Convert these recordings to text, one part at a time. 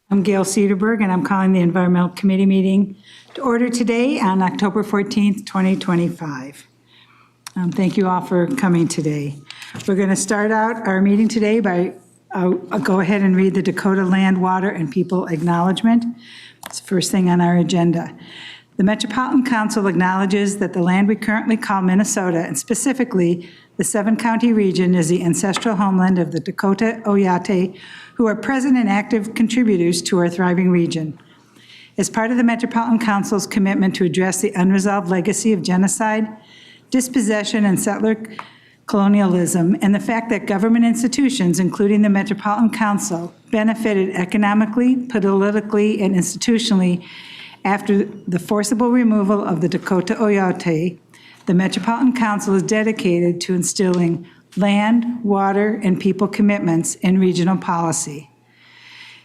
I'm Gail Cedarberg, and I'm calling the Environmental Committee meeting to order today on October 14th, 2025. Thank you all for coming today. We're going to start out our meeting today by, I'll go ahead and read the Dakota Land, Water, and People Acknowledgment. It's the first thing on our agenda. The Metropolitan Council acknowledges that the land we currently call Minnesota, and specifically the seven-county region, is the ancestral homeland of the Dakota Oyate, who are present and active contributors to our thriving region. As part of the Metropolitan Council's commitment to address the unresolved legacy of genocide, dispossession, and settler colonialism, and the fact that government institutions, including the Metropolitan Council, benefited economically, politically, and institutionally after the forcible removal of the Dakota Oyate, the Metropolitan Council is dedicated to instilling land, water, and people commitments in regional policy.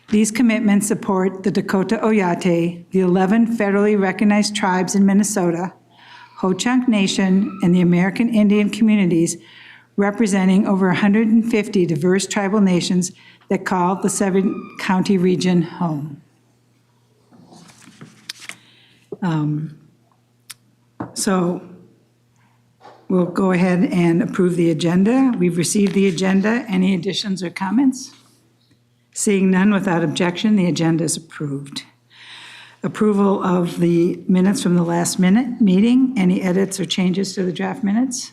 These commitments support the Dakota Oyate, the 11 federally recognized tribes in Minnesota, Ho-Chunk Nation, and the American Indian communities, representing over 150 diverse tribal nations that call the seven-county region home. So we'll go ahead and approve the agenda. We've received the agenda. Any additions or comments? Seeing none, without objection, the agenda is approved. Approval of the minutes from the last meeting. Any edits or changes to the draft minutes?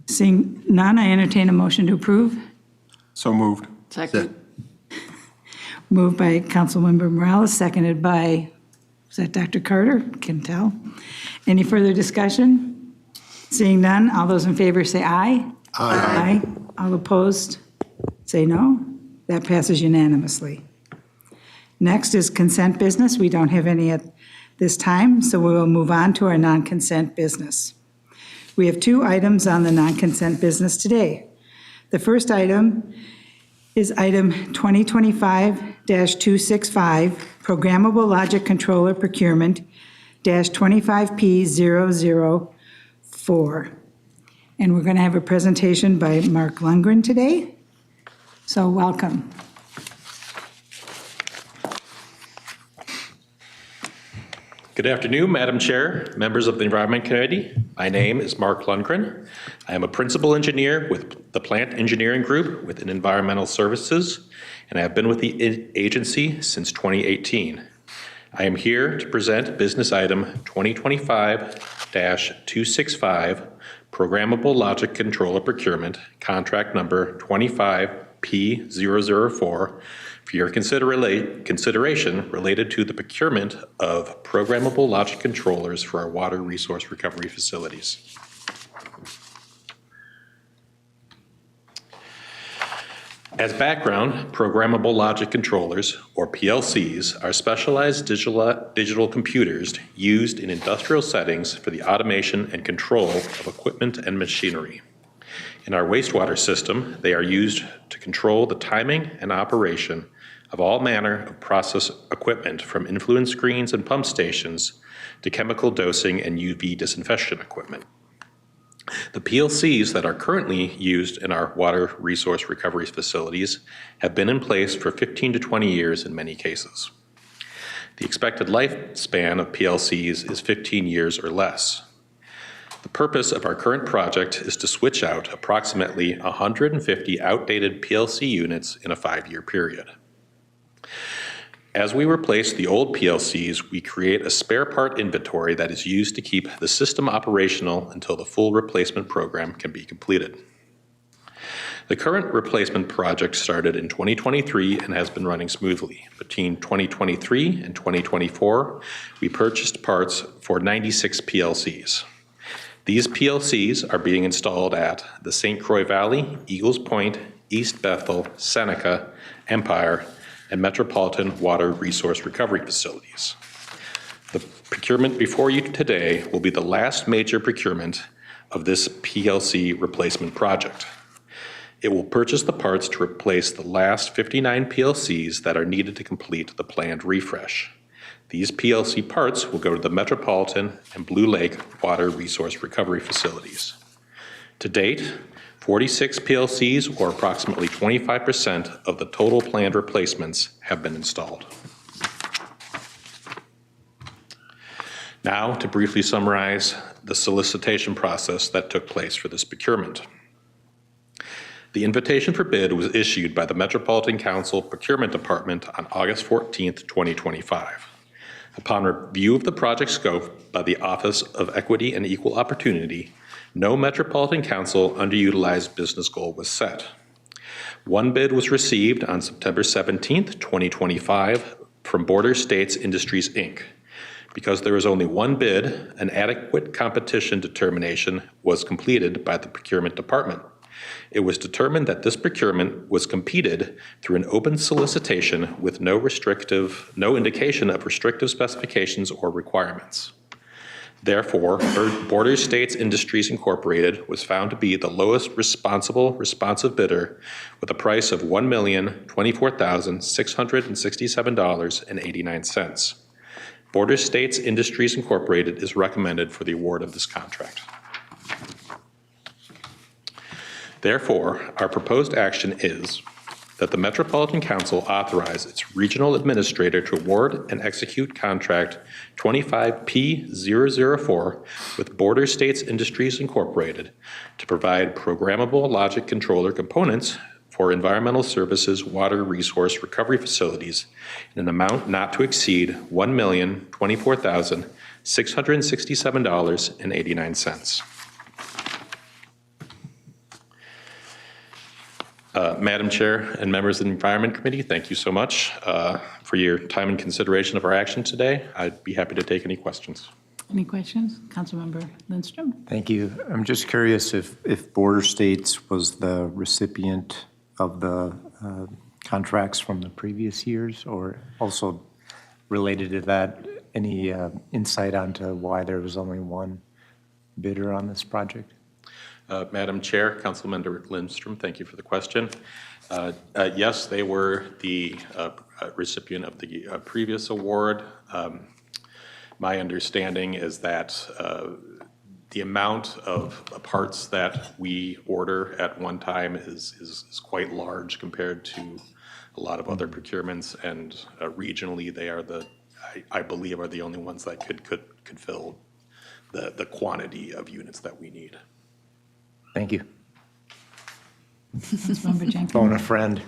Seeing none, I entertain a motion to approve. So moved. Second. Moved by Councilmember Morales, seconded by, is that Dr. Carter? Can tell. Any further discussion? Seeing none, all those in favor say aye. Aye. All opposed say no. That passes unanimously. Next is consent business. We don't have any at this time, so we will move on to our non-consent business. We have two items on the non-consent business today. The first item is item 2025-265, Programmable Logic Controller Procurement, -25P004. And we're going to have a presentation by Mark Lundgren today. So welcome. Good afternoon, Madam Chair, members of the Environment Committee. My name is Mark Lundgren. I am a principal engineer with the Plant Engineering Group within Environmental Services, and I have been with the agency since 2018. I am here to present business item 2025-265, Programmable Logic Controller Procurement, contract number 25P004, for your consideration related to the procurement of programmable logic controllers for our water resource recovery facilities. As background, programmable logic controllers, or PLCs, are specialized digital computers used in industrial settings for the automation and control of equipment and machinery. In our wastewater system, they are used to control the timing and operation of all manner of process equipment, from influence screens and pump stations to chemical dosing and UV disinfection equipment. The PLCs that are currently used in our water resource recovery facilities have been in place for 15 to 20 years in many cases. The expected lifespan of PLCs is 15 years or less. The purpose of our current project is to switch out approximately 150 outdated PLC units in a 5-year period. As we replace the old PLCs, we create a spare part inventory that is used to keep the system operational until the full replacement program can be completed. The current replacement project started in 2023 and has been running smoothly. Between 2023 and 2024, we purchased parts for 96 PLCs. These PLCs are being installed at the St. Croix Valley, Eagles Point, East Bethel, Seneca, Empire, and Metropolitan Water Resource Recovery facilities. The procurement before you today will be the last major procurement of this PLC replacement project. It will purchase the parts to replace the last 59 PLCs that are needed to complete the planned refresh. These PLC parts will go to the Metropolitan and Blue Lake Water Resource Recovery facilities. To date, 46 PLCs, or approximately 25% of the total planned replacements, have been installed. Now, to briefly summarize the solicitation process that took place for this procurement. The invitation for bid was issued by the Metropolitan Council Procurement Department on August 14th, 2025. Upon review of the project scope by the Office of Equity and Equal Opportunity, no Metropolitan Council underutilized business goal was set. One bid was received on September 17th, 2025 from Border States Industries, Inc. Because there was only one bid, an adequate competition determination was completed by the procurement department. It was determined that this procurement was competed through an open solicitation with no indication of restrictive specifications or requirements. Therefore, Border States Industries Incorporated was found to be the lowest responsive bidder with a price of $1,024,667.89. Border States Industries Incorporated is recommended for the award of this contract. Therefore, our proposed action is that the Metropolitan Council authorize its regional administrator to award and execute contract 25P004 with Border States Industries Incorporated to provide programmable logic controller components for environmental services water resource recovery facilities in an amount not to exceed $1,024,667.89. Madam Chair and members of the Environment Committee, thank you so much for your time and consideration of our action today. I'd be happy to take any questions. Any questions? Councilmember Lindstrom? Thank you. I'm just curious if Border States was the recipient of the contracts from the previous years, or also related to that, any insight onto why there was only one bidder on this project? Madam Chair, Councilmember Lindstrom, thank you for the question. Yes, they were the recipient of the previous award. My understanding is that the amount of parts that we order at one time is quite large compared to a lot of other procurements, and regionally they are I believe are the only ones that could fill the quantity of units that we need. Thank you. Councilmember Jenkins? Phone a friend.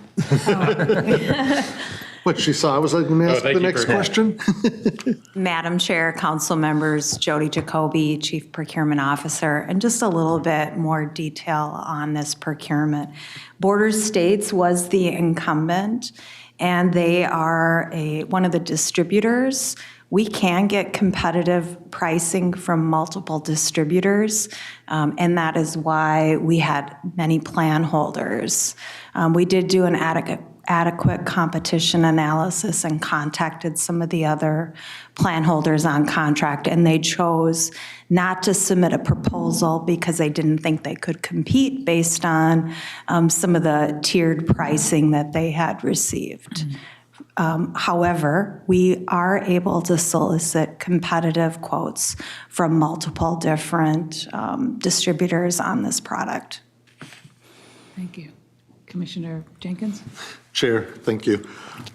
What she saw, I was like, going to ask thank the you next for- question. Madam Chair, Council members, Jody Jacoby, Chief Procurement Officer, and just a little bit more detail on this procurement. Border States was the incumbent, and they are one of the distributors. We can get competitive pricing from multiple distributors, and that is why we had many plan holders. We did do an adequate competition analysis and contacted some of the other plan holders on contract, and they chose not to submit a proposal because they didn't think they could compete based on some of the tiered pricing that they had received. However, we are able to solicit competitive quotes from multiple different distributors on this product. Thank you. Commissioner Jenkins? Chair, thank you.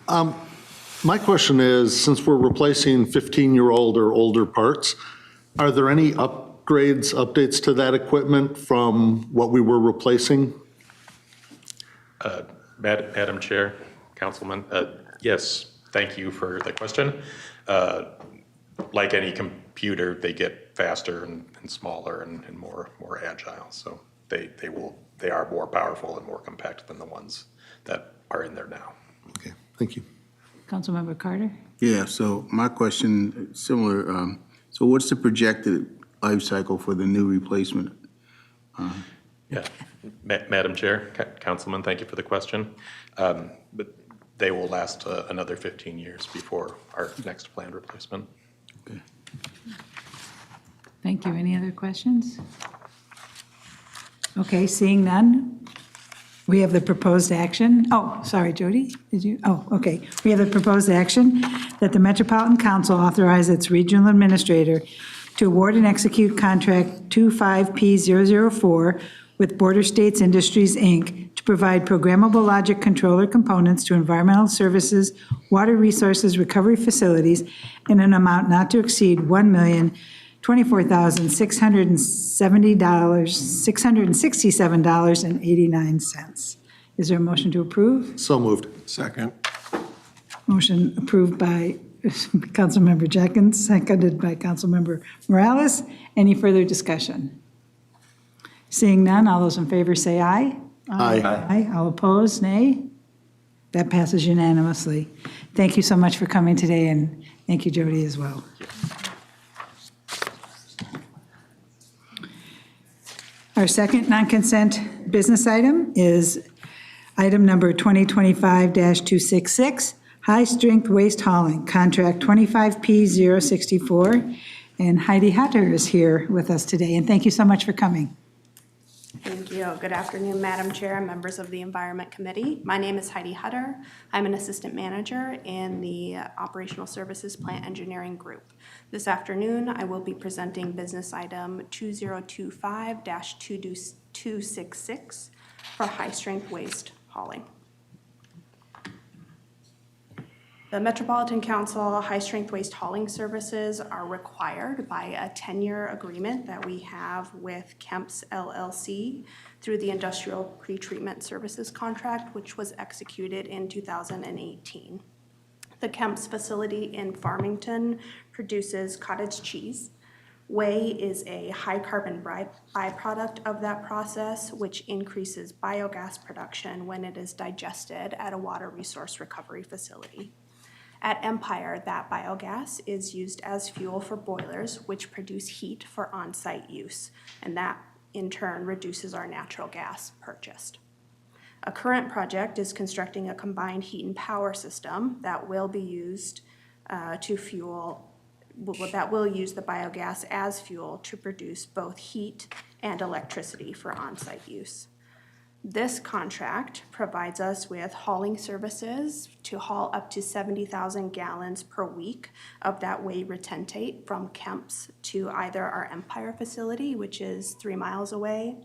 My question is, since we're replacing 15-year-old or older parts, are there any updates to that equipment from what we were replacing? Madam Chair, Councilman, yes, thank you for the question. Like any computer, they get faster and smaller and more agile. So they are more powerful and more compact than the ones that are in there now. Okay, thank you. Councilmember Carter? Yeah, so my question, similar, so what's the projected life cycle for the new replacement? Yeah, Madam Chair, Councilman, thank you for the question. But they will last another 15 years before our next planned replacement. Okay. Thank you. Any other questions? Okay, seeing none, we have the proposed action. Oh, sorry, Jody, did you? Oh, okay. We have the proposed action that the Metropolitan Council authorize its regional administrator to award and execute contract 25P004 with Border States Industries, Inc. to provide programmable logic controller components to environmental services, water resources recovery facilities in an amount not to exceed $1,024,667.89. Is there a motion to approve? So moved. Second. Motion approved by Councilmember Jenkins, seconded by Councilmember Morales. Any further discussion? Seeing none, all those in favor say aye. Aye. Aye. All opposed, nay. That passes unanimously. Thank you so much for coming today, and thank you, Jody, as well. Our second non-consent business item is item number 2025-266, high-strength waste hauling, contract 25P064. And Heidi Hatter is here with us today, and thank you so much for coming. Thank you. Good afternoon, Madam Chair and members of the Environment Committee. My name is Heidi Hutter. I'm an assistant manager in the Operational Services Plant Engineering Group. This afternoon, I will be presenting business item 2025-266 for high-strength waste hauling. The Metropolitan Council high-strength waste hauling services are required by a 10-year agreement that we have with Kemp's LLC through the Industrial Pretreatment Services Contract, which was executed in 2018. The Kemp's facility in Farmington produces cottage cheese. Whey is a high-carbon byproduct of that process, which increases biogas production when it is digested at a water resource recovery facility. At Empire, that biogas is used as fuel for boilers, which produce heat for on-site use, and that in turn reduces our natural gas purchased. A current project is constructing a combined heat and power system that will be used that will use the biogas as fuel to produce both heat and electricity for on-site use. This contract provides us with hauling services to haul up to 70,000 gallons per week of that whey retentate from Kemp's to either our Empire facility, which is 3 miles away,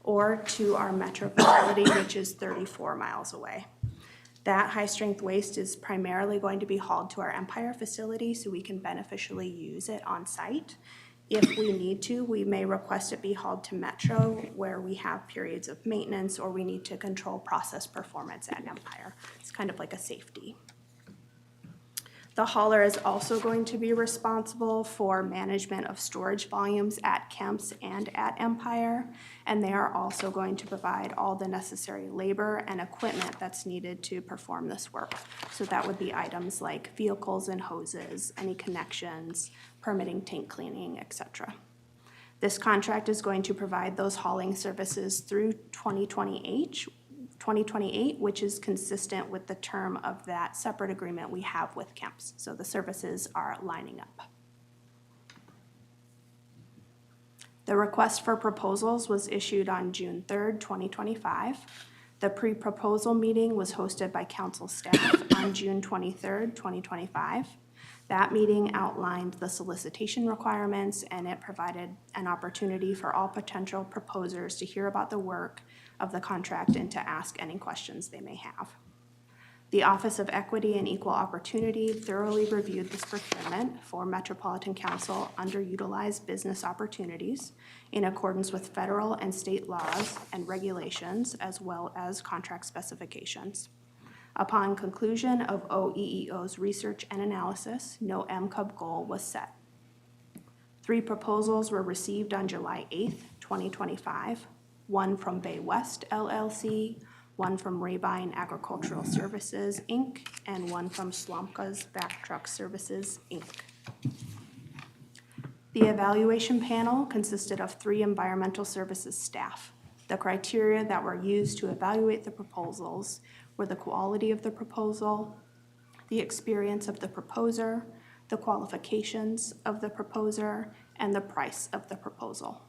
or to our Metro facility, which is 34 miles away. That high-strength waste is primarily going to be hauled to our Empire facility so we can beneficially use it on site. If we need to, we may request it be hauled to Metro where we have periods of maintenance or we need to control process performance at Empire. It's kind of like a safety. The hauler is also going to be responsible for management of storage volumes at Kemp's and at Empire, and they are also going to provide all the necessary labor and equipment that's needed to perform this work. So that would be items like vehicles and hoses, any connections, permitting tank cleaning, etc. This contract is going to provide those hauling services through 2028, which is consistent with the term of that separate agreement we have with Kemp's. So the services are lining up. The request for proposals was issued on June 3rd, 2025. The pre-proposal meeting was hosted by council staff on June 23rd, 2025. That meeting outlined the solicitation requirements, and it provided an opportunity for all potential proposers to hear about the work of the contract and to ask any questions they may have. The Office of Equity and Equal Opportunity thoroughly reviewed this procurement for Metropolitan Council underutilized business opportunities in accordance with federal and state laws and regulations, as well as contract specifications. Upon conclusion of OEEO's research and analysis, no MCUB goal was set. 3 proposals were received on July 8th, 2025, one from Bay West LLC, one from Rabine Agricultural Services, Inc., and one from Slomka's Back Truck Services, Inc. The evaluation panel consisted of 3 environmental services staff. The criteria that were used to evaluate the proposals were the quality of the proposal, the experience of the proposer, the qualifications of the proposer, and the price of the proposal.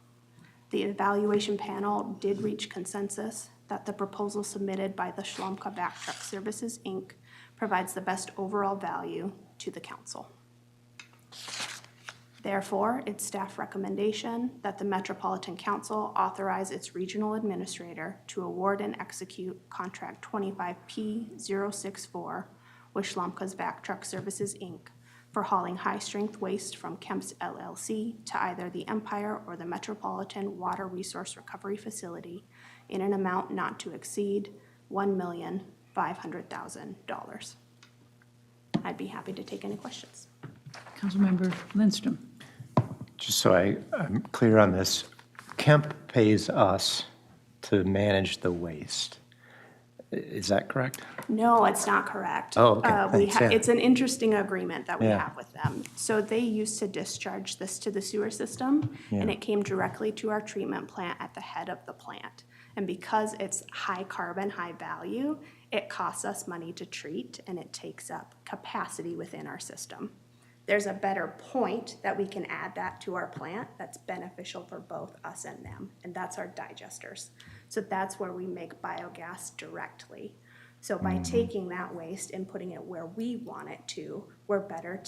The evaluation panel did reach consensus that the proposal submitted by the Slomka Back Truck Services, Inc. provides the best overall value to the council. Therefore, it's staff recommendation that the Metropolitan Council authorize its regional administrator to award and execute Contract 25P064 with Schlamka's Vac Truck Services, Inc. for hauling high-strength waste from Kemp's LLC to either the Empire or the Metropolitan Water Resource Recovery Facility in an amount not to exceed $1,500,000. I'd be happy to take any questions. Councilmember Lindstrom. Just so I'm clear on this, Kemp pays us to manage the waste. Is that correct? No, it's not correct. Oh, okay. Thanks, yeah. It's an interesting agreement that we Yeah. have with them. So they used to discharge this to the sewer system, and Yeah. it came directly to our treatment plant at the head of the plant. And because it's high carbon, high value, it costs us money to treat, and it takes up capacity within our system. There's a better point that we can add that to our plant that's beneficial for both us and them, and that's our digesters. So that's where we make biogas directly. So by taking that waste and putting it where we want it to, we're better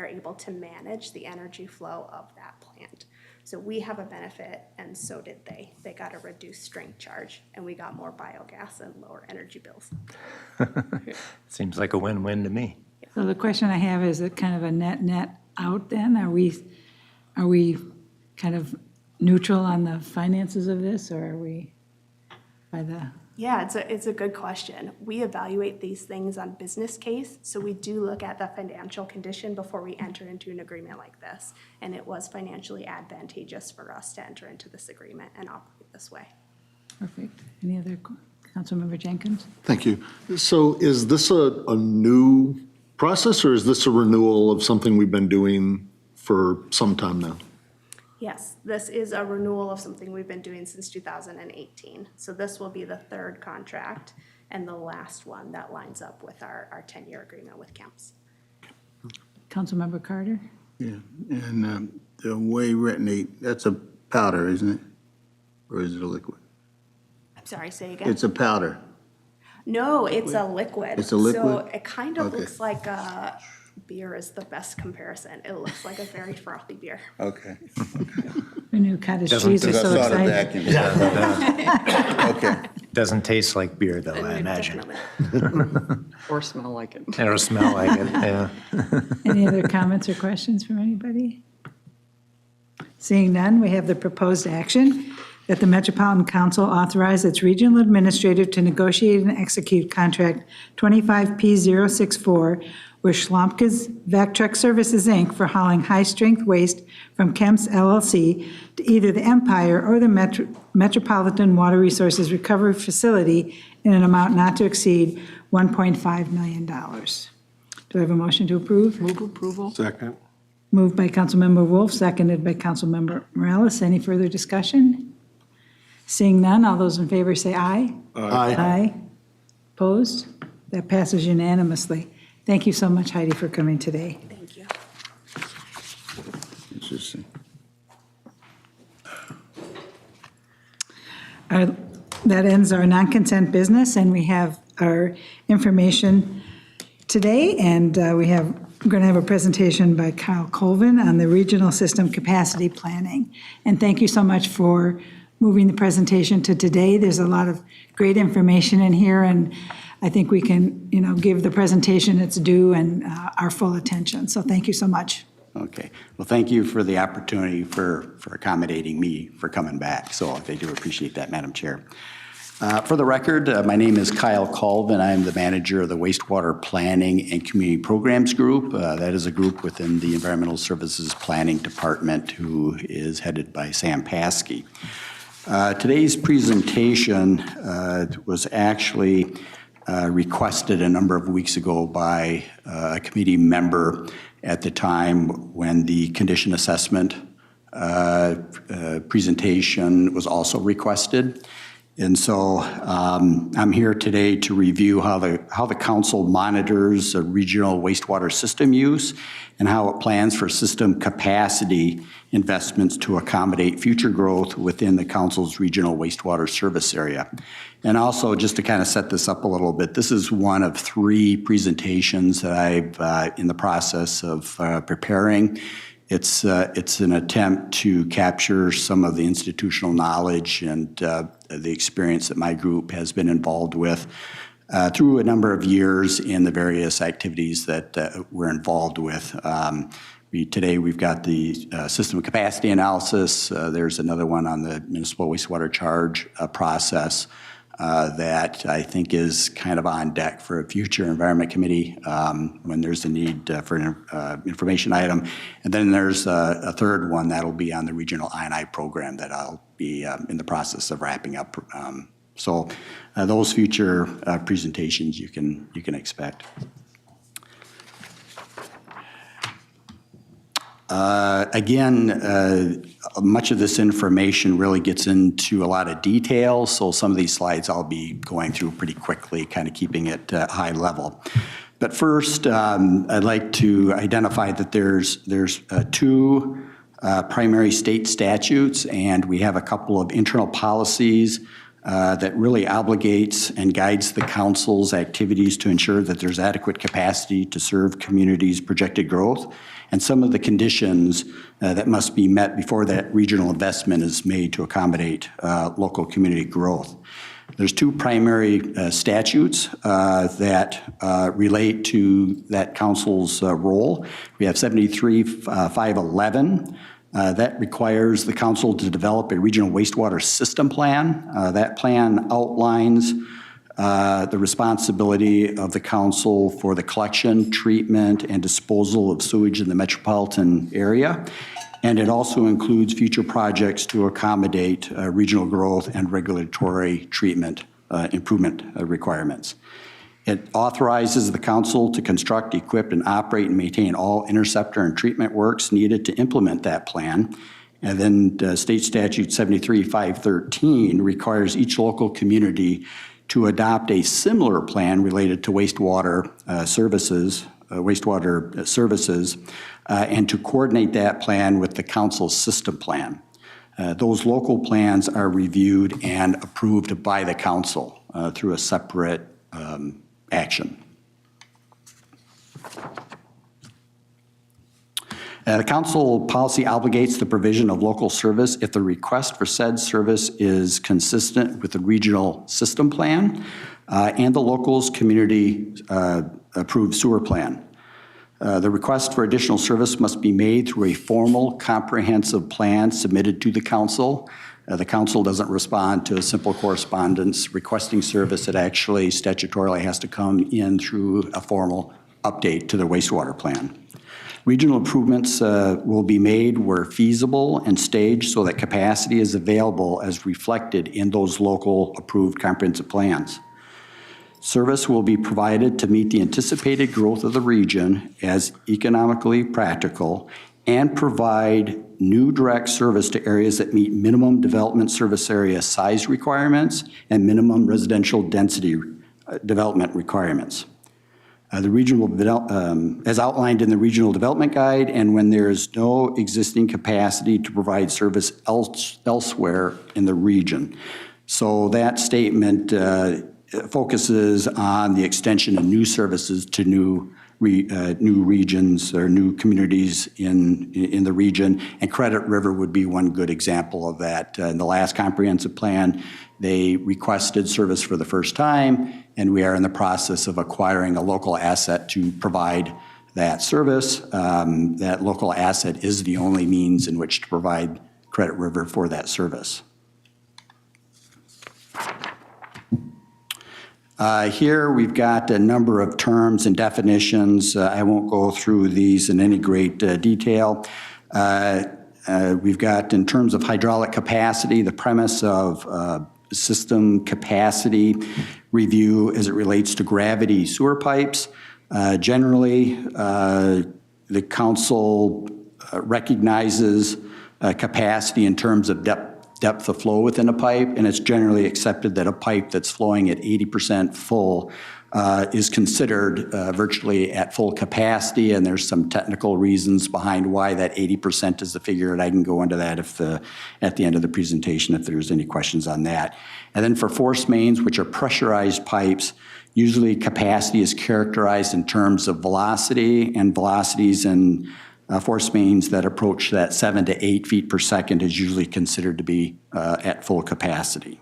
able to manage the energy flow of that plant. So we have a benefit, and so did they. They got a reduced strength charge, and we got more biogas and lower energy bills. Seems like a win-win to me. So the question I have, is it kind of a net out then? Are we kind of neutral on the finances of this, or are we by the? Yeah, it's a good question. We evaluate these things on business case, so we do look at the financial condition before we enter into an agreement like this. And it was financially advantageous for us to enter into this agreement and operate this way. Perfect. Any other, Councilmember Jenkins? Thank you. So is this a new process, or is this a renewal of something we've been doing for some time now? Yes, this is a renewal of something we've been doing since 2018. So this will be the third contract and the last one that lines up with our 10-year agreement with Kemp's. Councilmember Carter? Yeah, and the whey retinate, that's a powder, isn't it? Or is it a liquid? I'm sorry, say again? It's a powder. No, it's a liquid. It's a liquid? So it kind of Okay. looks like beer is the best comparison. It looks like a very frothy beer. Okay. Who knew cottage Doesn't- cheese was Because I so saw the exciting? vacuum. Okay. Doesn't taste like beer, though, I imagine. Definitely. Or smell like it. It'll smell like it, yeah. Any other comments or questions from anybody? Seeing none, we have the proposed action that the Metropolitan Council authorize its regional administrator to negotiate and execute contract 25P064 with Schlamka's Vac Truck Services, Inc. for hauling high-strength waste from Kemp's LLC to either the Empire or the Metropolitan Water Resources Recovery Facility in an amount not to exceed $1.5 million. Do I have a motion to approve? Move approval. Second. Moved by Councilmember Wolf, seconded by Councilmember Morales. Any further discussion? Seeing none, all those in favor say aye. Aye. Aye. Opposed? That passes unanimously. Thank you so much, Heidi, for coming today. Thank you. Interesting. That ends our non-consent business, and we have our information today, and we're going to have a presentation by Kyle Colvin on the regional system capacity planning. And thank you so much for moving the presentation to today. There's a lot of great information in here, and I think we can, give the presentation its due and our full attention. So thank you so much. Okay. Well, thank you for the opportunity for accommodating me for coming back. So I do appreciate that, Madam Chair. For the record, my name is Kyle Colvin. I am the manager of the Wastewater Planning and Community Programs Group. That is a group within the Environmental Services Planning Department, who is headed by Sam Paskey. Today's presentation was actually requested a number of weeks ago by a committee member at the time when the condition assessment presentation was also requested. And so I'm here today to review how the council monitors regional wastewater system use and how it plans for system capacity investments to accommodate future growth within the council's regional wastewater service area. And also, just to kind of set this up a little bit, this is one of 3 presentations that I've in the process of preparing. It's an attempt to capture some of the institutional knowledge and the experience that my group has been involved with through a number of years in the various activities that we're involved with. Today we've got the system capacity analysis. There's another one on the municipal wastewater charge process that I think is kind of on deck for a future Environment Committee when there's a need for an information item. And then there's a third one that'll be on the regional I&I program that I'll be in the process of wrapping up. So those future presentations you can expect. Again, much of this information really gets into a lot of detail, so some of these slides I'll be going through pretty quickly, kind of keeping it high level. But first, I'd like to identify that there's two primary state statutes, and we have a couple of internal policies that really obligates and guides the council's activities to ensure that there's adequate capacity to serve communities' projected growth, and some of the conditions that must be met before that regional investment is made to accommodate local community growth. There's two primary statutes that relate to that council's role. We have 73-511. That requires the council to develop a regional wastewater system plan. That plan outlines the responsibility of the council for the collection, treatment, and disposal of sewage in the metropolitan area. And it also includes future projects to accommodate regional growth and regulatory treatment improvement requirements. It authorizes the council to construct, equip, and operate and maintain all interceptor and treatment works needed to implement that plan. And then State Statute 73-513 requires each local community to adopt a similar plan related to wastewater services, and to coordinate that plan with the council's system plan. Those local plans are reviewed and approved by the council through a separate action. The council policy obligates the provision of local service if the request for said service is consistent with the regional system plan and the local's community approved sewer plan. The request for additional service must be made through a formal comprehensive plan submitted to the council. The council doesn't respond to a simple correspondence requesting service. It actually statutorily has to come in through a formal update to the wastewater plan. Regional improvements will be made where feasible and staged so that capacity is available as reflected in those local approved comprehensive plans. Service will be provided to meet the anticipated growth of the region as economically practical and provide new direct service to areas that meet minimum development service area size requirements and minimum residential density development requirements. The regional as outlined in the regional development guide, and when there is no existing capacity to provide service elsewhere in the region. So that statement focuses on the extension of new services to new regions or new communities in the region, and Credit River would be one good example of that. In the last comprehensive plan, they requested service for the first time, and we are in the process of acquiring a local asset to provide that service. That local asset is the only means in which to provide Credit River for that service. Here we've got a number of terms and definitions. I won't go through these in any great detail. We've got, in terms of hydraulic capacity, the premise of system capacity review as it relates to gravity sewer pipes. Generally, the council recognizes capacity in terms of depth of flow within a pipe, and it's generally accepted that a pipe that's flowing at 80% full is considered virtually at full capacity, and there's some technical reasons behind why that 80% is the figure, and I can go into that at the end of the presentation if there's any questions on that. And then for force mains, which are pressurized pipes, usually capacity is characterized in terms of velocity, and velocities in force mains that approach that 7 to 8 feet per second is usually considered to be at full capacity.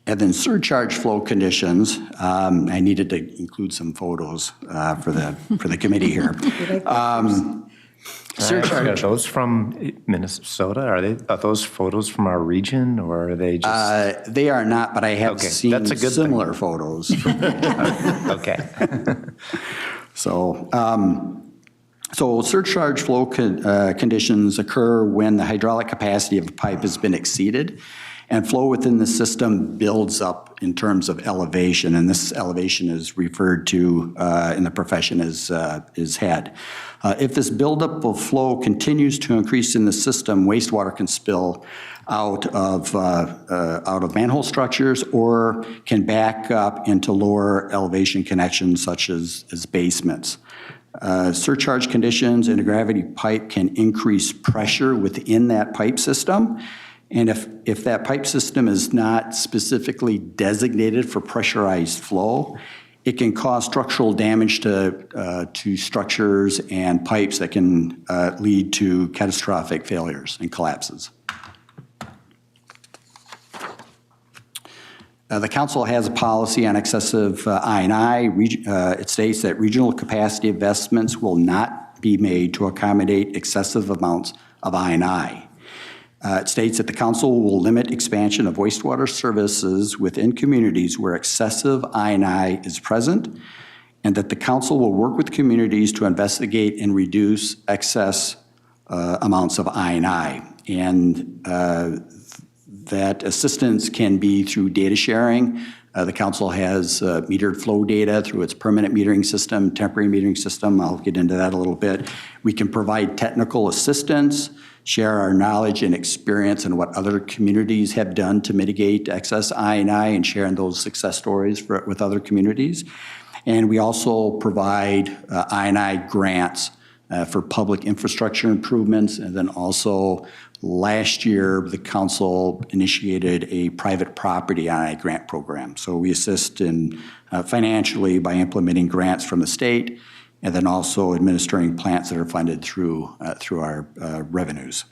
And then surcharge flow conditions, I needed to include some photos for the committee here. Are those from Minnesota? Are those photos from our region, or are they just? They are not, but I have Okay, seen that's a good thing. similar photos. Okay. So, so surcharge flow conditions occur when the hydraulic capacity of a pipe has been exceeded and flow within the system builds up in terms of elevation, and this elevation is referred to in the profession as head. If this buildup of flow continues to increase in the system, wastewater can spill out of manhole structures or can back up into lower elevation connections such as basements. Surcharge conditions in a gravity pipe can increase pressure within that pipe system. And if that pipe system is not specifically designated for pressurized flow, it can cause structural damage to structures and pipes that can lead to catastrophic failures and collapses. The council has a policy on excessive I&I. It states that regional capacity investments will not be made to accommodate excessive amounts of I&I. It states that the council will limit expansion of wastewater services within communities where excessive I&I is present, and that the council will work with communities to investigate and reduce excess amounts of I&I. And that assistance can be through data sharing. The council has metered flow data through its permanent metering system, temporary metering system. I'll get into that a little bit. We can provide technical assistance, share our knowledge and experience and what other communities have done to mitigate excess I&I and sharing those success stories with other communities. And we also provide I&I grants for public infrastructure improvements. And then also last year, the council initiated a private property I&I grant program. So we assist in financially by implementing grants from the state, and then also administering plants that are funded through our revenues.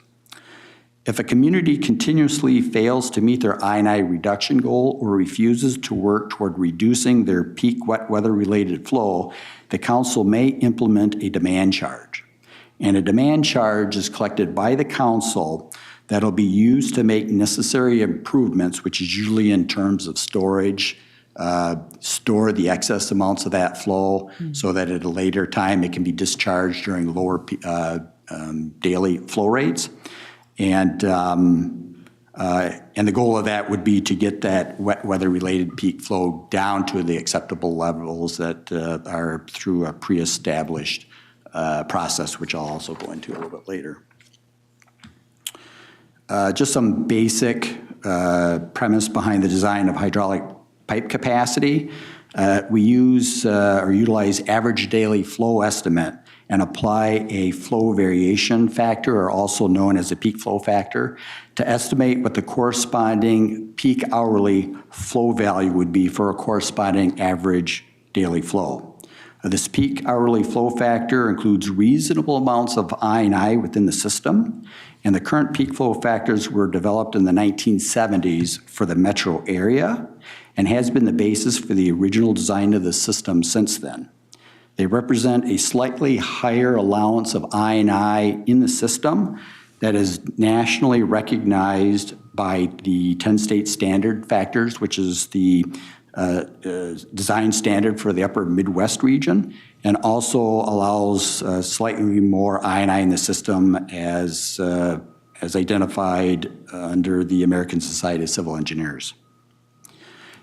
If a community continuously fails to meet their I&I reduction goal or refuses to work toward reducing their peak wet weather-related flow, the council may implement a demand charge. And a demand charge is collected by the council that'll be used to make necessary improvements, which is usually in terms of storage, store the excess amounts of that flow so that at a later time it can be discharged during lower daily flow rates. And the goal of that would be to get that wet weather-related peak flow down to the acceptable levels that are through a pre-established process, which I'll also go into a little bit later. Just some basic premise behind the design of hydraulic pipe capacity. We use or utilize average daily flow estimate and apply a flow variation factor, or also known as a peak flow factor, to estimate what the corresponding peak hourly flow value would be for a corresponding average daily flow. This peak hourly flow factor includes reasonable amounts of I&I within the system, and the current peak flow factors were developed in the 1970s for the metro area and has been the basis for the original design of the system since then. They represent a slightly higher allowance of I&I in the system that is nationally recognized by the 10-state standard factors, which is the design standard for the upper Midwest region, and also allows slightly more I&I in the system as identified under the American Society of Civil Engineers.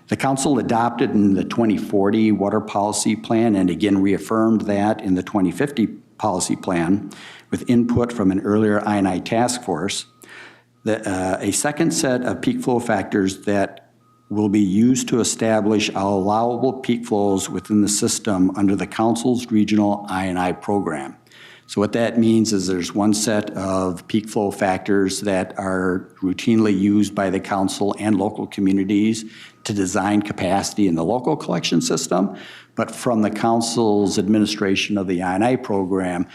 The council adopted in the 2040 water policy plan and again reaffirmed that in the 2050 policy plan with input from an earlier I&I task force, a second set of peak flow factors that will be used to establish allowable peak flows within the system under the council's regional I&I program. So what that means is there's one set of peak flow factors that are routinely used by the council and local communities to design capacity in the local collection system. But from the council's administration of the I&I program,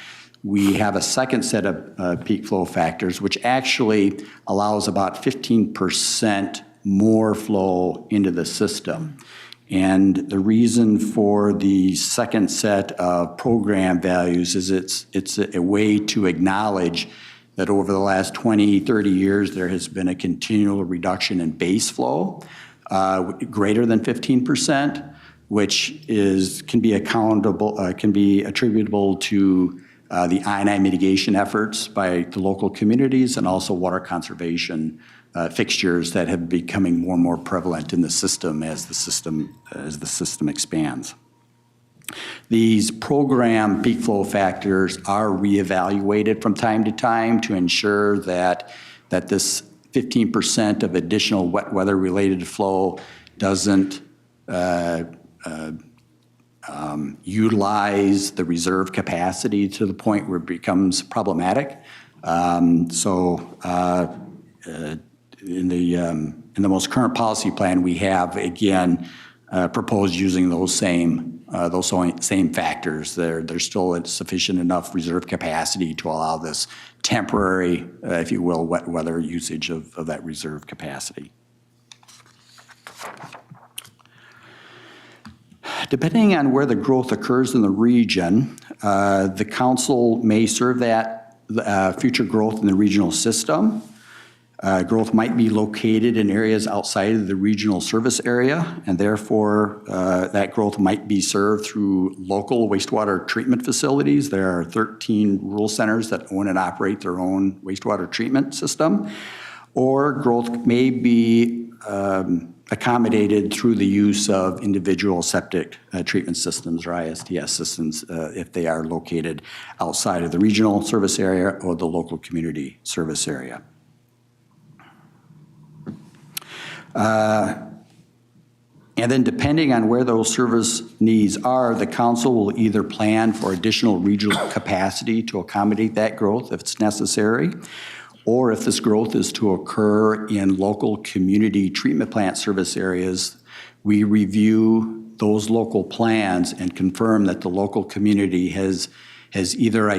we have a second set of peak flow factors, which actually allows about 15% more flow into the system. And the reason for the second set of program values is it's a way to acknowledge that over the last 20, 30 years, there has been a continual reduction in base flow, greater than 15%, which can be attributable to the I&I mitigation efforts by the local communities and also water conservation fixtures that have becoming more and more prevalent in the system as the system expands. These program peak flow factors are reevaluated from time to time to ensure that this 15% of additional wet weather related flow doesn't utilize the reserve capacity to the point where it becomes problematic. In the most current policy plan, we have again proposed using those same factors. There's still sufficient enough reserve capacity to allow this temporary, if you will, wet weather usage of that reserve capacity. Depending on where the growth occurs in the region, the council may serve that future growth in the regional system. Growth might be located in areas outside of the regional service area, and therefore that growth might be served through local wastewater treatment facilities. There are 13 rural centers that own and operate their own wastewater treatment system. Or growth may be accommodated through the use of individual septic treatment systems or ISTS systems if they are located outside of the regional service area or the local community service area. And then depending on where those service needs are, the council will either plan for additional regional capacity to accommodate that growth if it's necessary, or if this growth is to occur in local community treatment plant service areas, we review those local plans and confirm that the local community has either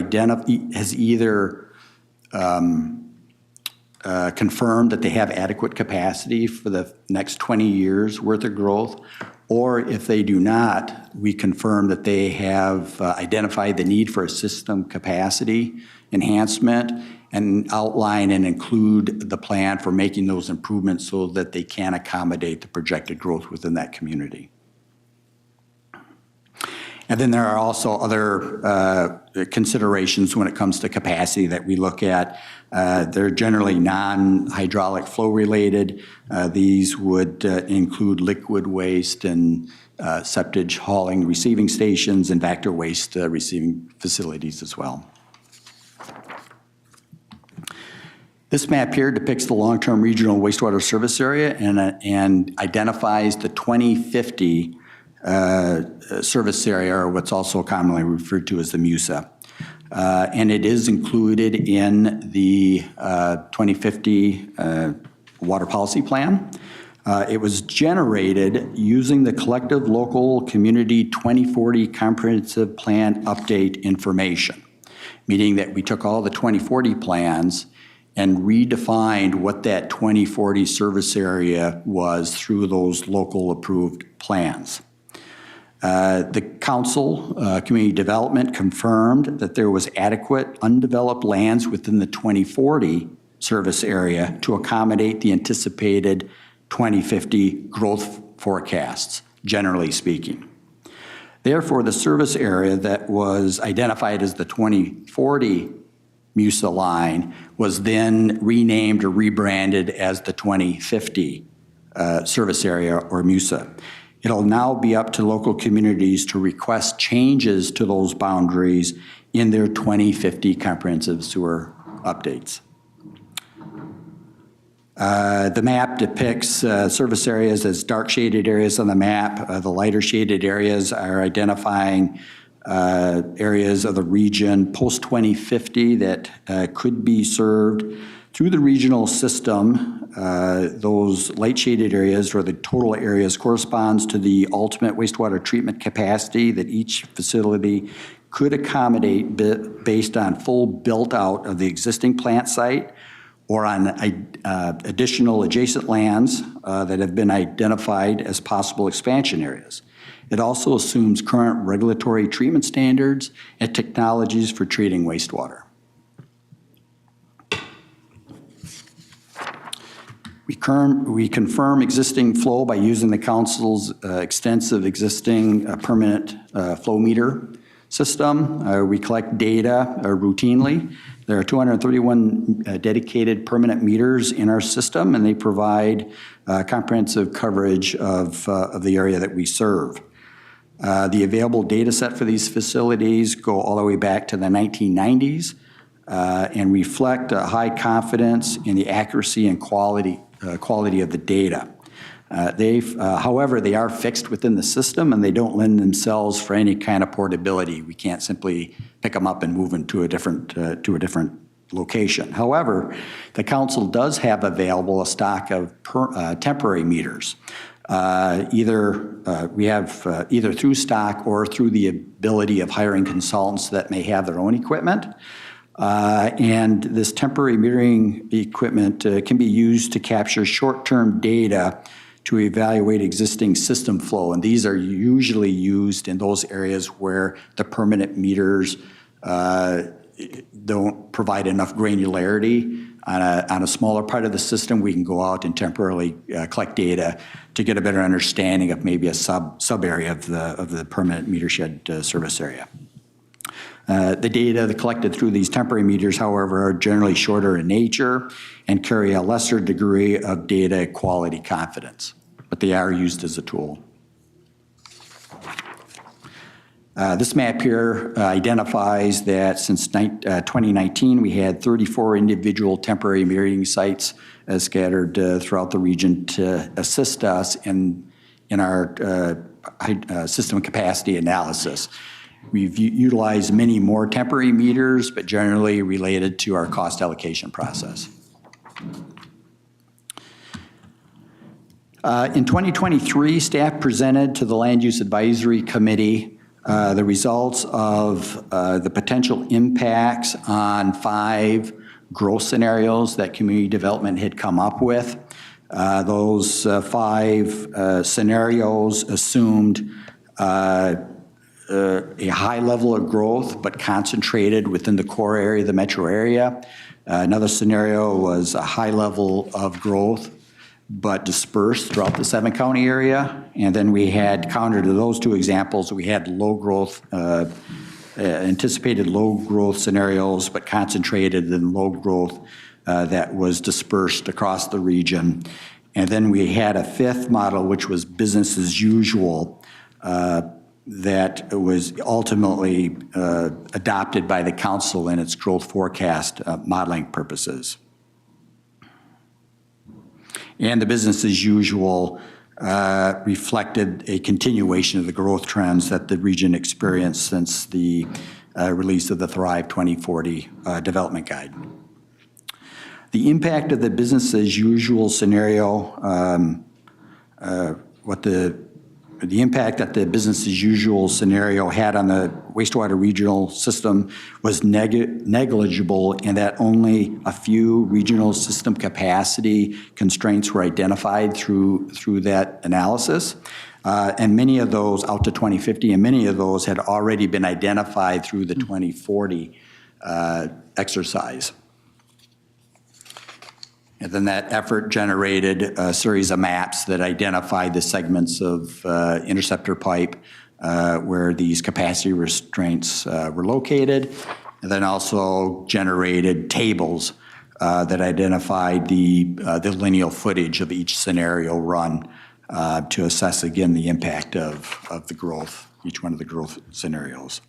confirmed that they have adequate capacity for the next 20 years worth of growth, or if they do not, we confirm that they have identified the need for a system capacity enhancement and outline and include the plan for making those improvements so that they can accommodate the projected growth within that community. And then there are also other considerations when it comes to capacity that we look at. They're generally non-hydraulic flow related. These would include liquid waste and septage hauling receiving stations and vector waste receiving facilities as well. This map here depicts the long-term regional wastewater service area and identifies the 2050 service area, or what's also commonly referred to as the MUSA. And it is included in the 2050 Water Policy Plan. It was generated using the collective local community 2040 comprehensive plan update information, meaning that we took all the 2040 plans and redefined what that 2040 service area was through those local approved plans. The council, community development, confirmed that there was adequate undeveloped lands within the 2040 service area to accommodate the anticipated 2050 growth forecasts, generally speaking. Therefore, the service area that was identified as the 2040 MUSA line was then renamed or rebranded as the 2050 service area or MUSA. It'll now be up to local communities to request changes to those boundaries in their 2050 comprehensive sewer updates. The map depicts service areas as dark shaded areas on the map. The lighter shaded areas are identifying areas of the region post-2050 that could be served Through the regional system, those light shaded areas or the total areas corresponds to the ultimate wastewater treatment capacity that each facility could accommodate based on full built out of the existing plant site or on additional adjacent lands that have been identified as possible expansion areas. It also assumes current regulatory treatment standards and technologies for treating wastewater. We confirm existing flow by using the council's extensive existing permanent flow meter system. We collect data routinely. There are 231 dedicated permanent meters in our system, and they provide comprehensive coverage of the area that we serve. The available data set for these facilities go all the way back to the 1990s and reflect a high confidence in the accuracy and quality of the data. However, they are fixed within the system and they don't lend themselves for any kind of portability. We can't simply pick them up and move them to a different location. However, the council does have available a stock of temporary meters. We have either through stock or through the ability of hiring consultants that may have their own equipment. And this temporary metering equipment can be used to capture short-term data to evaluate existing system flow. And these are usually used in those areas where the permanent meters don't provide enough granularity. On a smaller part of the system, we can go out and temporarily collect data to get a better understanding of maybe a sub area of the permanent meter shed service area. The data collected through these temporary meters, however, are generally shorter in nature and carry a lesser degree of data quality confidence, but they are used as a tool. This map here identifies that since 2019, we had 34 individual temporary metering sites scattered throughout the region to assist us in our system capacity analysis. We've utilized many more temporary meters, but generally related to our cost allocation process. In 2023, staff presented to the Land Use Advisory Committee the results of the potential impacts on 5 growth scenarios that community development had come up with. Those 5 scenarios assumed a high level of growth, but concentrated within the core area of the metro area. Another scenario was a high level of growth, but dispersed throughout the 7-county area. And then we had, counter to those 2 examples, we had low growth, anticipated low growth scenarios, but concentrated in low growth that was dispersed across the region. And then we had a 5th model, which was business as usual, that was ultimately adopted by the council in its growth forecast modeling purposes. And the business as usual reflected a continuation of the growth trends that the region experienced since the release of the Thrive 2040 Development Guide. The impact of the business as usual scenario, the impact that the business as usual scenario had on the wastewater regional system was negligible in that only a few regional system capacity constraints were identified through that analysis. And many of those out to 2050, and many of those had already been identified through the 2040 exercise. And then that effort generated a series of maps that identified the segments of interceptor pipe where these capacity restraints were located, and then also generated tables that identified the lineal footage of each scenario run to assess, again, the impact of the growth, each one of the growth scenarios.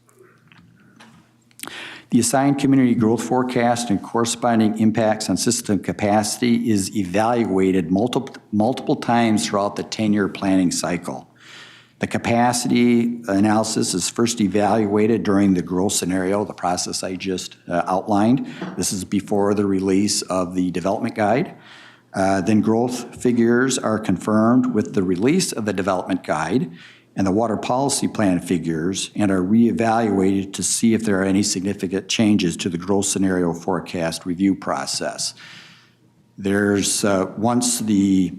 The assigned community growth forecast and corresponding impacts on system capacity is evaluated multiple times throughout the 10-year planning cycle. The capacity analysis is first evaluated during the growth scenario, the process I just outlined. This is before the release of the development guide. Then growth figures are confirmed with the release of the development guide and the water policy plan figures, and are reevaluated to see if there are any significant changes to the growth scenario forecast review process. There's, once the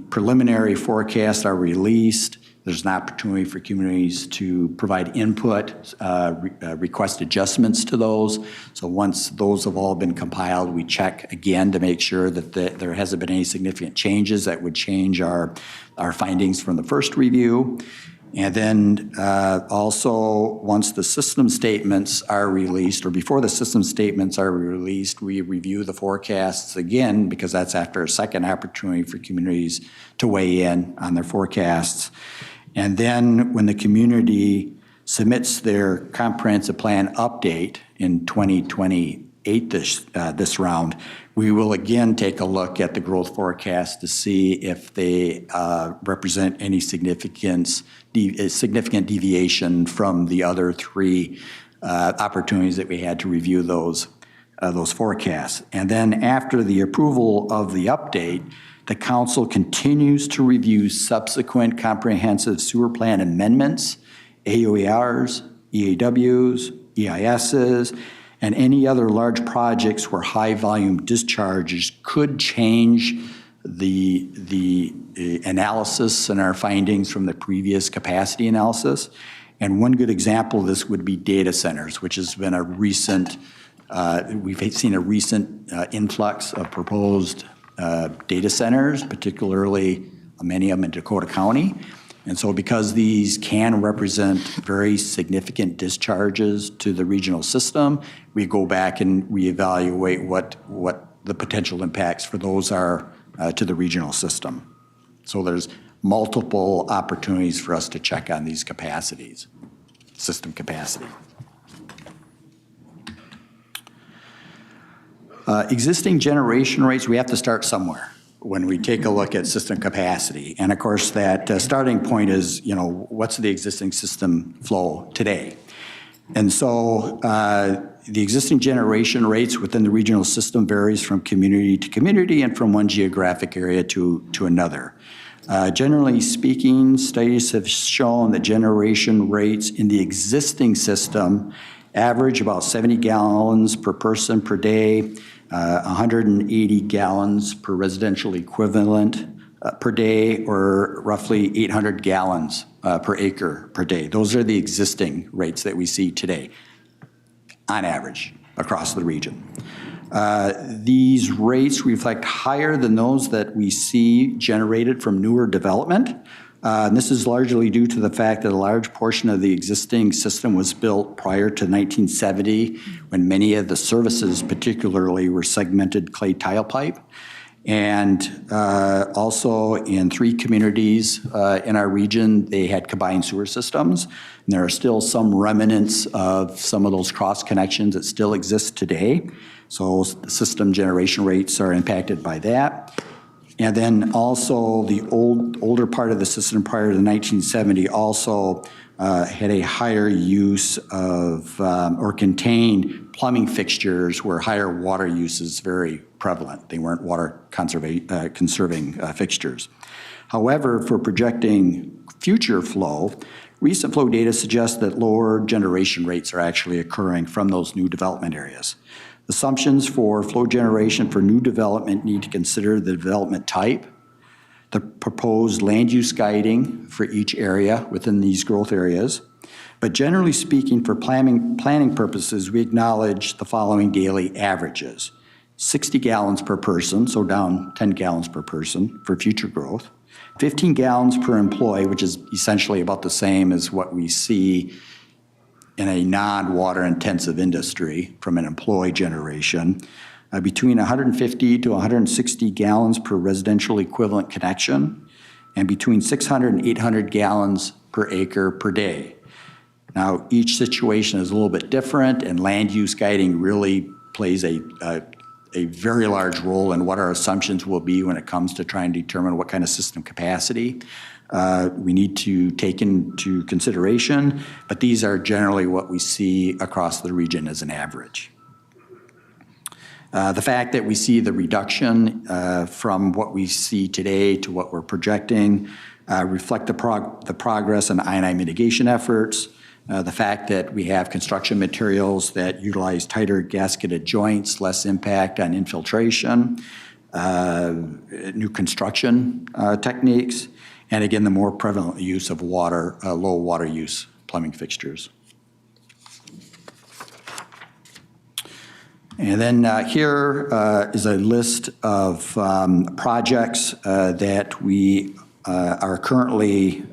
preliminary forecasts are released, there's an opportunity for communities to provide input, request adjustments to those. So once those have all been compiled, we check again to make sure that there hasn't been any significant changes that would change our findings from the first review. And then also, once the system statements are released, or before the system statements are released, we review the forecasts again, because that's after a second opportunity for communities to weigh in on their forecasts. And then when the community submits their comprehensive plan update in 2028 this round, we will again take a look at the growth forecast to see if they represent any significant deviation from the other three opportunities that we had to review those forecasts. And then after the approval of the update, the council continues to review subsequent comprehensive sewer plan amendments, AOERs, EAWs, EISs, and any other large projects where high volume discharges could change the analysis and our findings from the previous capacity analysis. And one good example of this would be data centers, which has been a recent, we've seen a recent influx of proposed data centers, particularly many of them in Dakota County. And so because these can represent very significant discharges to the regional system, we go back and reevaluate what the potential impacts for those are to the regional system. So there's multiple opportunities for us to check on these capacities, system capacity. Existing generation rates, we have to start somewhere when we take a look at system capacity. And of course, that starting point is, what's the existing system flow today? And so the existing generation rates within the regional system varies from community to community and from one geographic area to another. Generally speaking, studies have shown that generation rates in the existing system average about 70 gallons per person per day, 180 gallons per residential equivalent per day, or roughly 800 gallons per acre per day. Those are the existing rates that we see today, on average, across the region. These rates reflect higher than those that we see generated from newer development. And this is largely due to the fact that a large portion of the existing system was built prior to 1970, when many of the services particularly were segmented clay tile pipe. And also in 3 communities in our region, they had combined sewer systems. And there are still some remnants of some of those cross connections that still exist today. So the system generation rates are impacted by that. And then also the older part of the system prior to 1970 also had a higher use of or contained plumbing fixtures where higher water use is very prevalent. They weren't water conserving fixtures. However, for projecting future flow, recent flow data suggests that lower generation rates are actually occurring from those new development areas. Assumptions for flow generation for new development need to consider the development type, the proposed land use guiding for each area within these growth areas. But generally speaking, for planning purposes, we acknowledge the following daily averages: 60 gallons per person, so down 10 gallons per person for future growth, 15 gallons per employee, which is essentially about the same as what we see in a non-water intensive industry from an employee generation, between 150 to 160 gallons per residential equivalent connection, and between 600 and 800 gallons per acre per day. Now, each situation is a little bit different, and land use guiding really plays a a very large role in what our assumptions will be when it comes to trying to determine what kind of system capacity we need to take into consideration, but these are generally what we see across the region as an average. The fact that we see the reduction from what we see today to what we're projecting reflect the progress in I&I mitigation efforts, the fact that we have construction materials that utilize tighter gasketed joints, less impact on infiltration, new construction techniques, and again, the more prevalent use of water, low water use plumbing fixtures. And then here is a list of projects that we are currently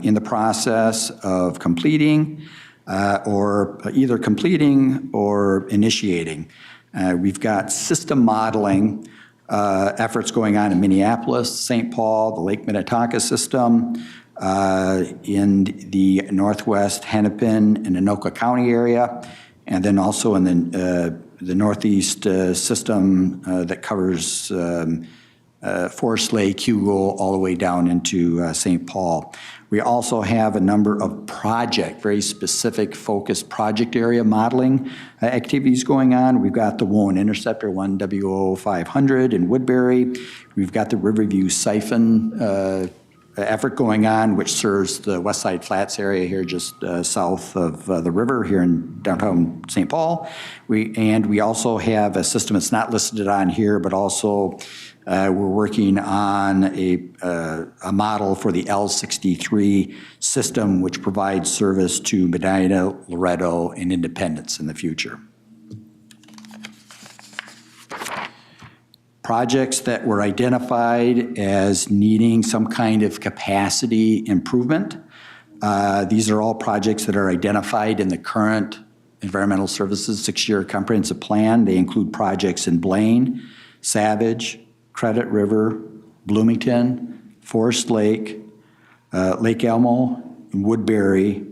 in the process of completing or either completing or initiating. We've got system modeling efforts going on in Minneapolis, St. Paul, the Lake Minnetonka system, in the northwest Hennepin and Anoka County area, and then also in the northeast system that covers Forest Lake, Hugo, all the way down into St. Paul. We also have a number of very specific focused project area modeling activities going on. We've got the Woan Interceptor 1WO500 in Woodbury. We've got the Riverview Siphon effort going on, which serves the West Side Flats area here just south of the river here in downtown St. Paul. We also have a system that's not listed on here, but also we're working on a model for the L63 system, which provides service to Medina, Loretto, and Independence in the future. Projects that were identified as needing some kind of capacity improvement. These are all projects that are identified in the current Environmental Services 6-year comprehensive plan. They include projects in Blaine, Savage, Credit River, Bloomington, Forest Lake, Lake Elmo, Woodbury,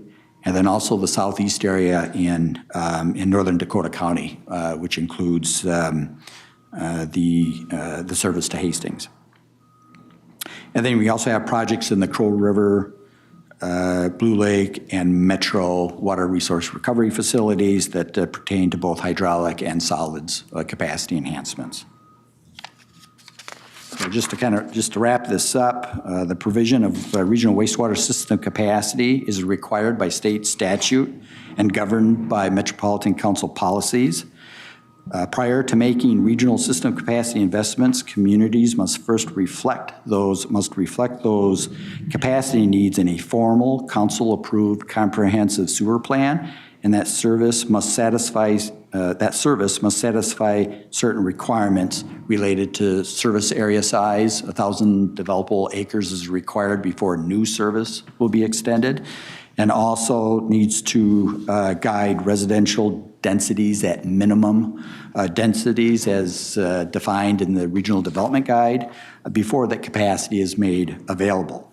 and then also the southeast area in northern Dakota County, which includes the service to Hastings. And then we also have projects in the Crow River, Blue Lake, and Metro water resource recovery facilities that pertain to both hydraulic and solids capacity enhancements. So just to wrap this up, the provision of regional wastewater system capacity is required by state statute and governed by Metropolitan Council policies. Prior to making regional system capacity investments, communities must first reflect those capacity needs in a formal council-approved comprehensive sewer plan, and that service must satisfy certain requirements related to service area size. 1,000 developable acres is required before new service will be extended, and also needs to guide residential densities at minimum densities as defined in the Regional Development Guide before that capacity is made available.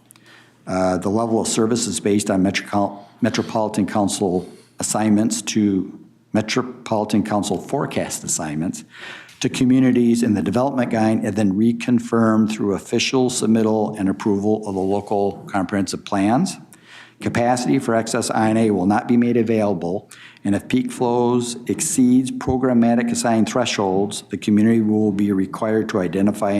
The level of service is based on Metropolitan Council assignments to Metropolitan Council forecast assignments to communities in the Development Guide, and then reconfirmed through official submittal and approval of the local comprehensive plans. Capacity for excess I&A will not be made available, and if peak flows exceeds programmatic assigned thresholds, the community will be required to identify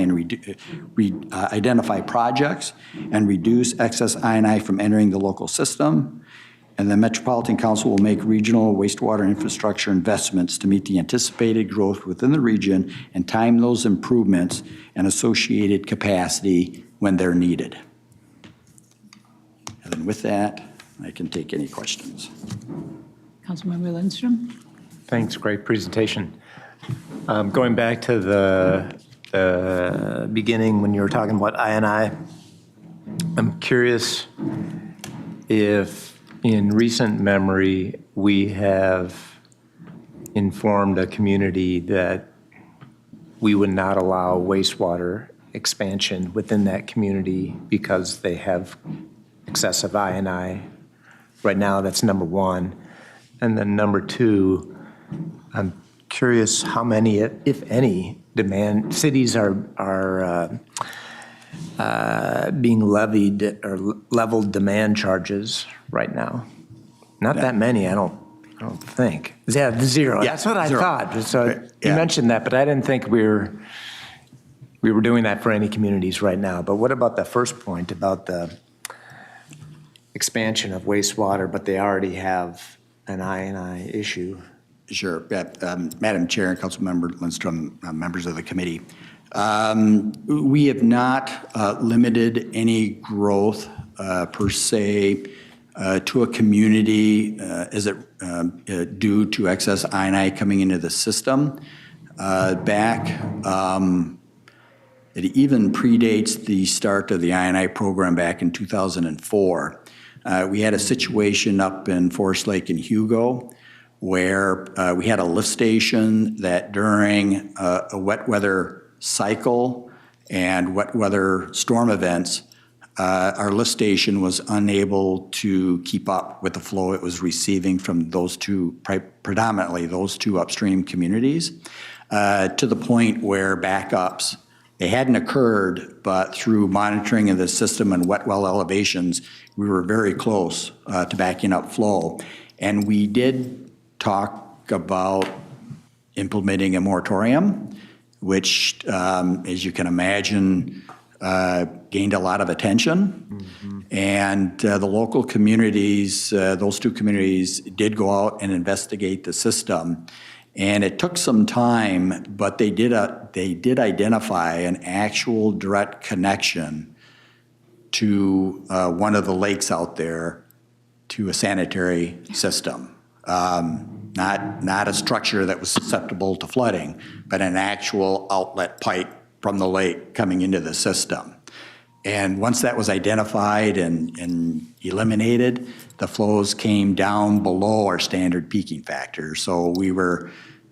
projects and reduce excess I&I from entering the local system. And the Metropolitan Council will make regional wastewater infrastructure investments to meet the anticipated growth within the region and time those improvements and associated capacity when they're needed. And then with that, I can take any questions. Councilmember Lindstrom? Thanks, great presentation. Going back to the beginning when you were talking about I&I, I'm curious if in recent memory we have informed a community that we would not allow wastewater expansion within that community because they have excessive I&I. Right now, that's number one. And then number two, I'm curious how many, if any, cities are being levied or leveled demand charges right now. Not that many, I don't think. Yeah, zero. Yeah, That's what I zero. thought. So you Yeah. mentioned that, but I didn't think we were doing that for any communities right now. But what about the first point about the expansion of wastewater, but they already have an I&I issue? Sure. Yeah, Madam Chair and Councilmember Lindstrom, members of the committee. We have not limited any growth per se to a community as it due to excess I&I coming into the system. It even predates the start of the I&I program back in 2004. We had a situation up in Forest Lake and Hugo where we had a lift station that during a wet weather cycle and wet weather storm events, our lift station was unable to keep up with the flow it was receiving from those two, predominantly those two upstream communities, to the point where backups, they hadn't occurred, but through monitoring of the system and wet well elevations, we were very close to backing up flow. And we did talk about implementing a moratorium, which, as you can imagine, gained a lot of attention. Mm-hmm. And the local communities, those two communities did go out and investigate the system. And it took some time, but they did identify an actual direct connection to one of the lakes out there to a sanitary system. Not a structure that was susceptible to flooding, but an actual outlet pipe from the lake coming into the system. And once that was identified and eliminated, the flows came down below our standard peaking factor. So we were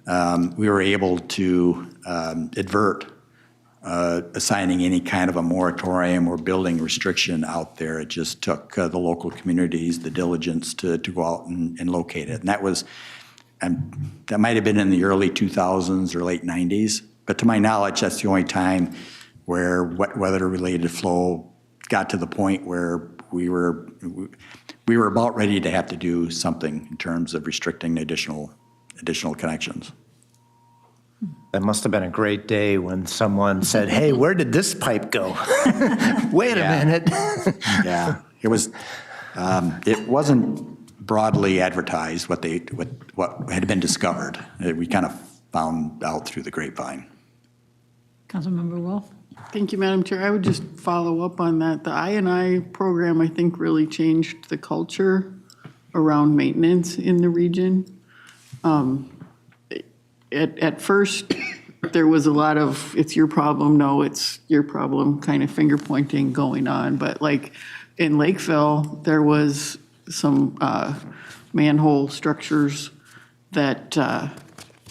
able to advert assigning any kind of a moratorium or building restriction out there. It just took the local communities, the diligence to go out and locate it. And that might have been in the early 2000s or late 90s. But to my knowledge, that's the only time where wet weather-related flow got to the point where we were about ready to have to do something in terms of restricting additional connections. That must have been a great day when someone said, "Hey, where did this pipe go?" Wait a minute. Yeah, it was. It wasn't broadly advertised what had been discovered. We kind of found out through the grapevine. Councilmember Wolf? Thank you, Madam Chair. I would just follow up on that. The I&I program, I think, really changed the culture around maintenance in the region. At first, there was a lot of, it's your problem, no, it's your problem, kind of finger pointing going on. But like in Lakeville, there was some manhole structures that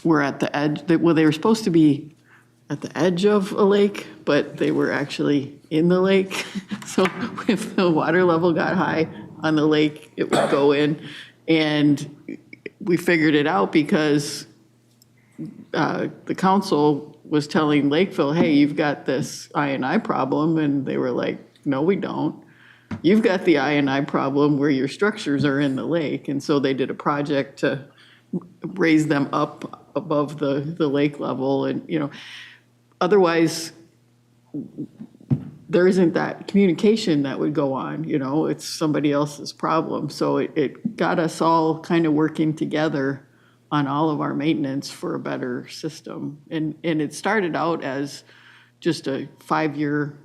were at the edge, they were supposed to be at the edge of a lake, but they were actually in the lake. So if the water level got high on the lake, it would go in. And we figured it out because the council was telling Lakeville, hey, you've got this I&I problem. And they were like, no, we don't. You've got the I&I problem where your structures are in the lake. And so they did a project to raise them up above the lake level. And, otherwise, there isn't that communication that would go on, it's somebody else's problem. So it got us all kind of working together on all of our maintenance for a better system. And it started out as just a 5-year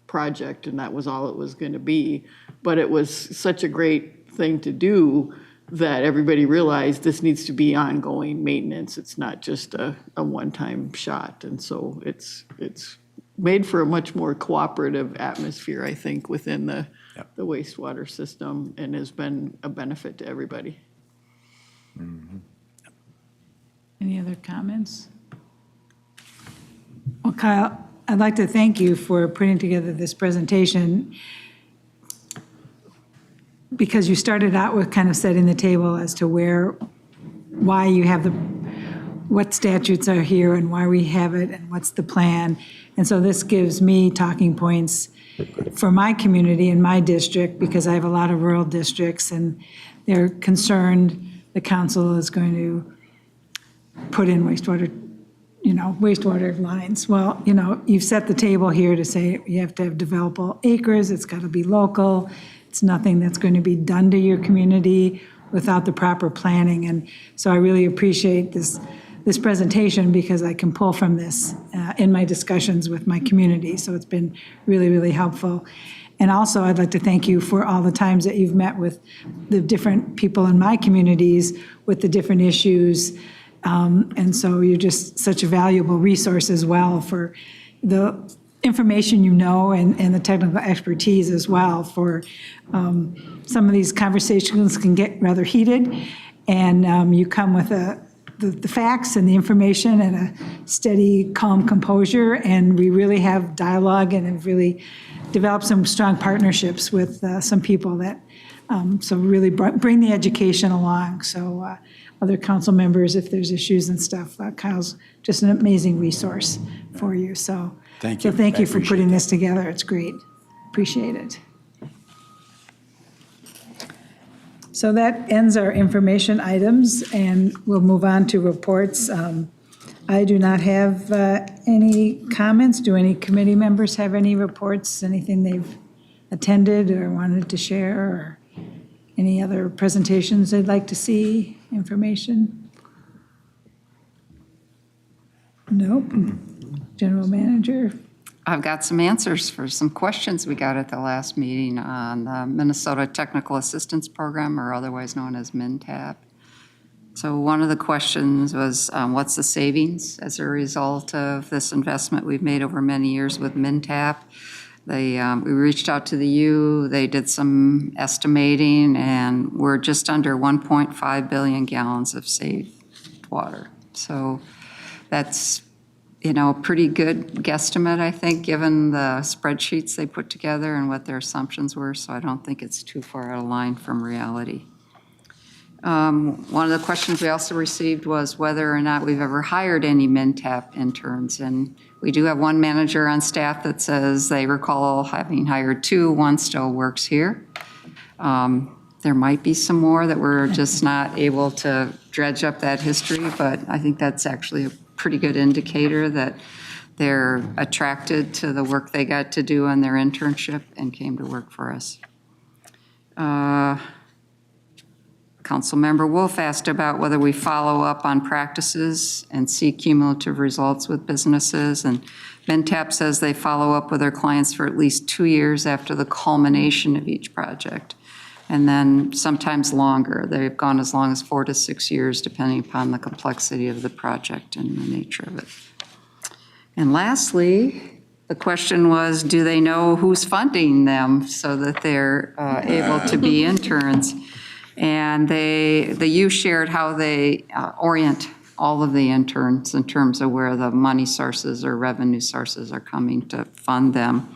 project, and that was all it was going to be. But it was such a great thing to do that everybody realized this needs to be ongoing maintenance. It's not just a one-time shot. And so it's made for a much more cooperative atmosphere, I think, within the wastewater system, and has been a benefit to everybody. Mm-hmm. Any other comments? Well, Kyle, I'd like to thank you for putting together this presentation, because you started out with kind of setting the table as to why you have what statutes are here and why we have it and what's the plan. And so this gives me talking points for my community and my district, because I have a lot of rural districts and they're concerned the council is going to put in wastewater lines. Well, you've set the table here to say you have to have developable acres, it's got to be local, it's nothing that's going to be done to your community without the proper planning. And so I really appreciate this presentation, because I can pull from this in my discussions with my community. So it's been really, really helpful. And also, I'd like to thank you for all the times that you've met with the different people in my communities with the different issues. And so you're just such a valuable resource as well for the information and the technical expertise as well. For some of these conversations can get rather heated, and you come with the facts and the information and a steady, calm composure, and we really have dialogue and have really developed some strong partnerships with some people that so really bring the education along. So other council members, if there's issues and stuff, Kyle's just an amazing resource for you. So Thank you. So thank I you for appreciate putting that. this together. It's great. Appreciate it. So that ends our information items, and we'll move on to reports. I do not have any comments. Do any committee members have any reports, anything they've attended or wanted to share, or any other presentations they'd like to see, information? Nope. General Manager? I've got some answers for some questions we got at the last meeting on the Minnesota Technical Assistance Program, or otherwise known as MNTAP. So one of the questions was, what's the savings as a result of this investment we've made over many years with MNTAP? We reached out to the U, they did some estimating, and we're just under 1.5 billion gallons of saved water. So that's a pretty good guesstimate, I think, given the spreadsheets they put together and what their assumptions were, so I don't think it's too far out of line from reality. One of the questions we also received was whether or not we've ever hired any MNTAP interns, and we do have one manager on staff that says they recall having hired 2, one still works here. There might be some more that we're just not able to dredge up that history, but I think that's actually a pretty good indicator that they're attracted to the work they got to do on their internship and came to work for us. Councilmember Wolf asked about whether we follow up on practices and see cumulative results with businesses, and MNTAP says they follow up with their clients for at least 2 years after the culmination of each project, and then sometimes longer. They've gone as long as 4 to 6 years, depending upon the complexity of the project and the nature of it. And lastly, the question was, do they know who's funding them so that they're able to be interns? And the U shared how they orient all of the interns in terms of where the money sources or revenue sources are coming to fund them,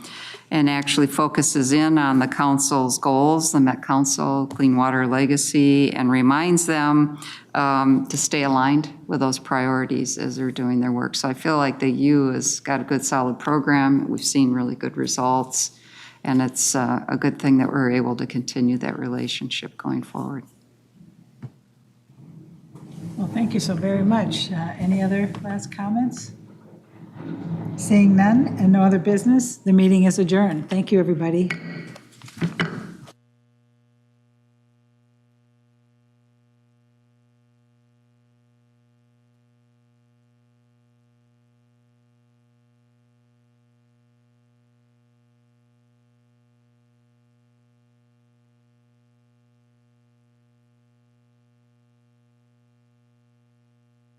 and actually focuses in on the council's goals, the Met Council Clean Water Legacy, and reminds them to stay aligned with those priorities as they're doing their work. So I feel like the U has got a good, solid program. We've seen really good results. And it's a good thing that we're able to continue that relationship going forward. Well, thank you so very much. Any other last comments? Seeing none and no other business, the meeting is adjourned. Thank you, everybody.